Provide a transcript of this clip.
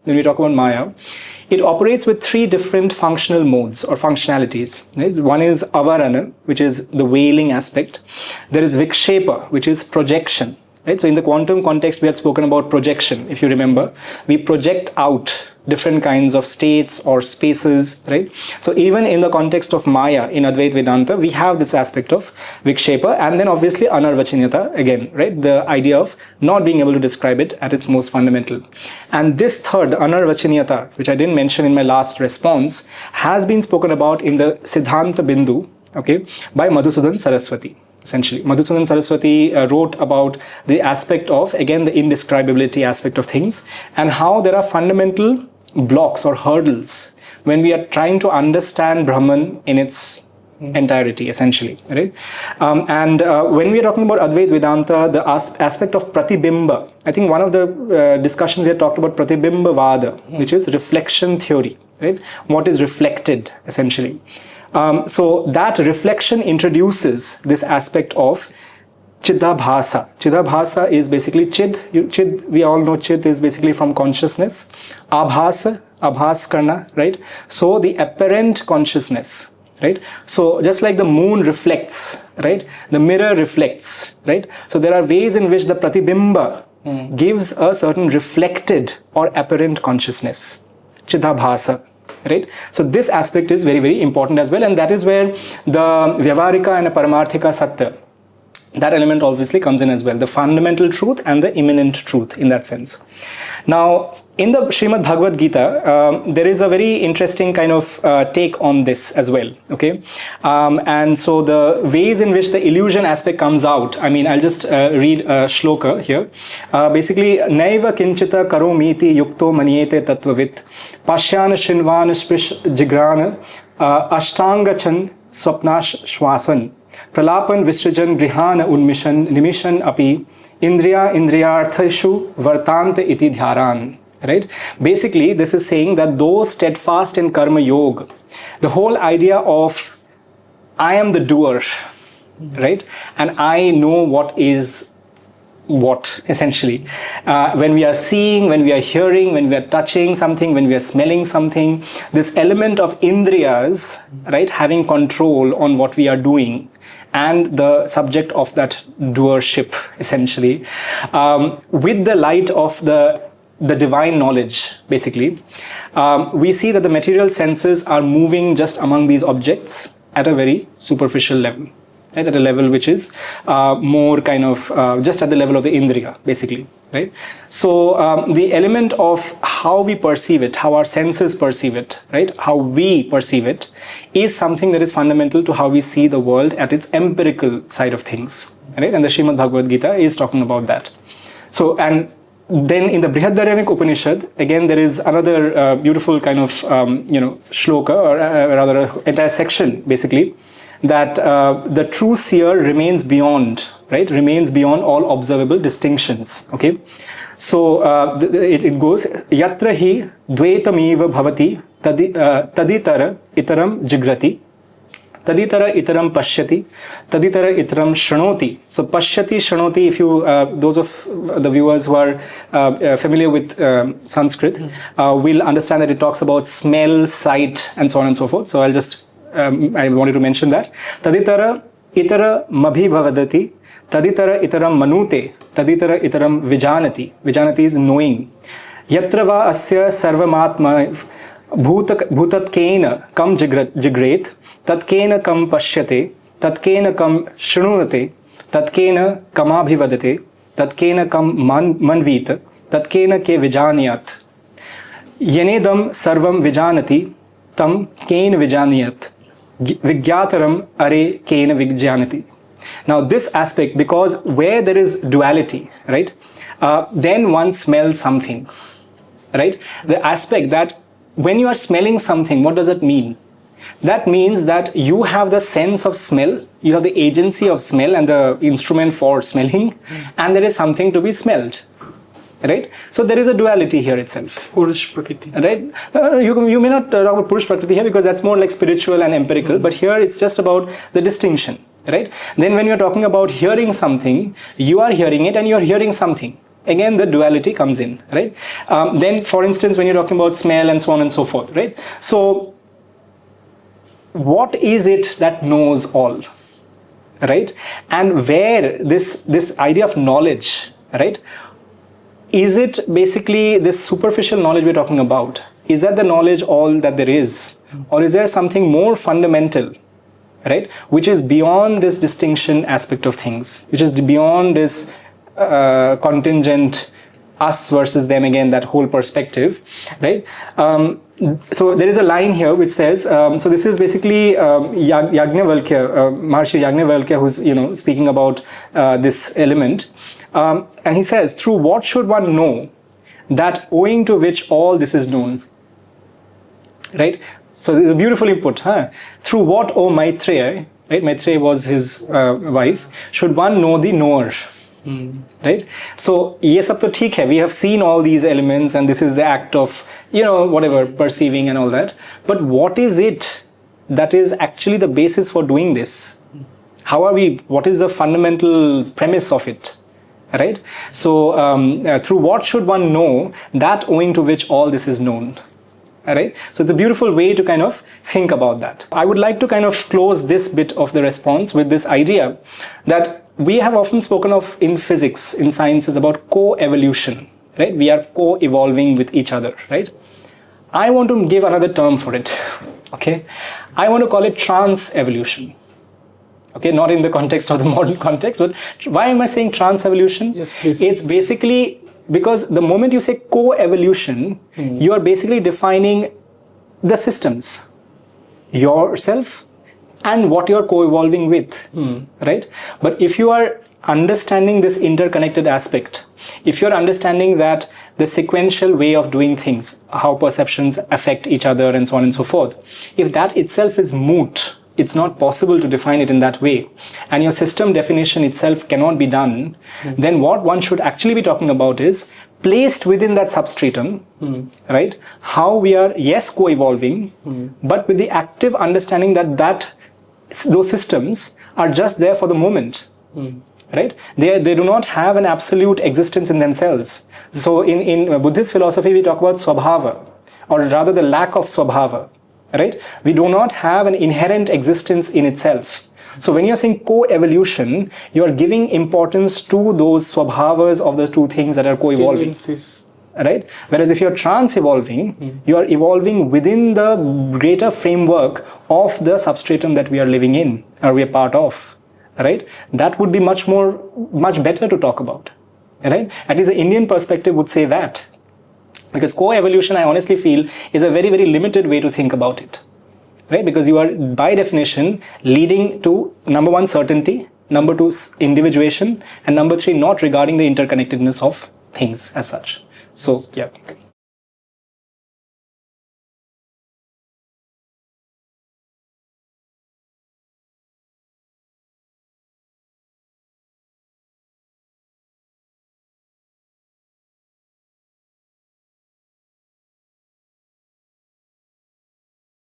when we talk about Maya, it operates with three different functional modes or functionalities. Right? One is avarana, which is the veiling aspect. There is vikshapa, which is projection. Right? So in the quantum context, we had spoken about projection. If you remember, we project out different kinds of states or spaces, right? So even in the context of Maya in Advaita Vedanta, we have this aspect of vikshapa, and then obviously anarvachanyata again, right? The idea of not being able to describe it at its most fundamental. And this third, anarvachanyata, which I didn't mention in my last response, has been spoken about in the Siddhanta Bindu, okay, by Madhusudan Saraswati. Essentially, Madhusudan Saraswati wrote about the aspect of, again, the indescribability aspect of things, and how there are fundamental blocks or hurdles when we are trying to understand Brahman in its entirety, essentially, right? When we are talking about Advaita Vedanta, the aspect of pratibimba, I think one of the discussions we had talked about pratibimba vada, which is reflection theory, right? What is reflected, essentially. So that reflection introduces this aspect of Chidabhasa. Chidabhasa is basically chid, we all know chid is basically from consciousness. Abhasa, abhas karna, right? So the apparent consciousness, right? So just like the moon reflects, right? The mirror reflects, right? So there are ways in which the pratibimba gives a certain reflected or apparent consciousness. Chidabhasa. Right? So this aspect is very, very important as well, and that is where the Vyavarika and the Paramarthika Satya, that element obviously comes in as well, the fundamental truth and the immanent truth in that sense. Now, in the Srimad Bhagavad Gita, there is a very interesting kind of take on this as well, okay? And so the ways in which the illusion aspect comes out, I mean, I'll just read a shloka here. Basically, Naiva kinchita karomiti yukto maniete tattvavit pashyana shinvana sprish jigrana ashtangachan swapnash shwasan pralapan visrajan grihana unmishan nimishan api indriyarthashu vartante iti dhyaran. Right? Basically, this is saying that those steadfast in karma yoga, the whole idea of I am the doer, right? And I know what is what, essentially. When we are seeing, when we are hearing, when we are touching something, when we are smelling something, this element of indriyas, right, having control on what we are doing, and the subject of that doership, essentially, with the light of the divine knowledge, basically, we see that the material senses are moving just among these objects at a very superficial level, right? At a level which is more kind of just at the level of the indriya, basically, right? So the element of how we perceive it, how our senses perceive it, right? How we perceive it is something that is fundamental to how we see the world at its empirical side of things, right? And the Srimad Bhagavad Gita is talking about that. So, and then in the Brihadaranyaka Upanishad, again, there is another beautiful kind of, shloka, or rather an entire section, basically, that the true seer remains beyond, right? Remains beyond all observable distinctions, okay? So it goes, Yatra hi dvaitamiva bhavati taditara itaram jigrati. Taditara itaram pashyati, taditara itaram shanoti. So pashyati, shanoti, if you, those of the viewers who are familiar with Sanskrit, will understand that it talks about smell, sight, and so on and so forth. So I'll just, I wanted to mention that. Taditara itara mabhi bhavadati, taditara itaram manute, taditara itaram vijanati. Vijanati is knowing. Yatra va asya sarvamatma bhutatkena kam jigret, tatkena kam pashyate, tatkena kam shrunute, tatkena kamabhivadate, tatkena kam manvita, tatkena ke vijanyat. Yenedam sarvam vijanati, tam ken vijaniyat. Vigyataram are ken vijyanati. Now this aspect, because where there is duality, right, then one smells something, right? The aspect that when you are smelling something, what does it mean? That means that you have the sense of smell, you have the agency of smell and the instrument for smelling, and there is something to be smelled, right? So there is a duality here itself. Purush Prakriti. Right? You may not talk about Purush Prakriti here because that's more like spiritual and empirical, but here it's just about the distinction, right? Then when you're talking about hearing something, you are hearing it and you're hearing something. again the duality comes in, right? Then, for instance, when you're talking about smell and so on and so forth, right? So, what is it that knows all, right? And where this idea of knowledge, right? Is it basically this superficial knowledge we're talking about? Is that the knowledge all that there is? Or is there something more fundamental, right? Which is beyond this distinction aspect of things, which is beyond this contingent us versus them again, that whole perspective, right? So there is a line here which says, so this is basically Yajnavalkya, Maharshi Yajnavalkya, who's speaking about this element. And he says, through what should one know that owing to which all this is known, right? So it's a beautiful input, huh? Through what, O Maitreya, right? Maitreya was his wife, should one know the knower. Right? So, ye sab to theek hai. We have seen all these elements and this is the act of, whatever, perceiving and all that. But what is it that is actually the basis for doing this? What is the fundamental premise of it? Right? So, through what should one know that owing to which all this is known? Right? So, it's a beautiful way to kind of think about that. I would like to kind of close this bit of the response with this idea that we have often spoken of in physics, in sciences, about co-evolution, right? We are co-evolving with each other, right? I want to give another term for it, okay? I want to call it trans-evolution, okay? Not in the context of the modern context, but why am I saying trans-evolution? Yes, please. It's basically because the moment you say co-evolution, you are basically defining the systems, yourself, and what you're co-evolving with, right? But if you are understanding this interconnected aspect, if you're understanding that the sequential way of doing things, how perceptions affect each other and so on and so forth, if that itself is moot, it's not possible to define it in that way, and your system definition itself cannot be done, then what one should actually be talking about is placed within that substratum, right? How we are, yes, co-evolving, but with the active understanding that those systems are just there for the moment, right? They do not have an absolute existence in themselves. So in Buddhist philosophy, we talk about swabhava, or rather the lack of swabhava, right? We do not have an inherent existence in itself. So when you're saying co-evolution, you are giving importance to those swabhavas of the two things that are co-evolving. Right? Whereas if you're trans-evolving, you are evolving within the greater framework of the substratum that we are living in, or we are part of, right? That would be much better to talk about, right? At least the Indian perspective would say that. Because co-evolution, I honestly feel, is a very, very limited way to think about it, right? Because you are, by definition, leading to, number one, certainty, number two, individuation, and number three, not regarding the interconnectedness of things as such. So, yeah.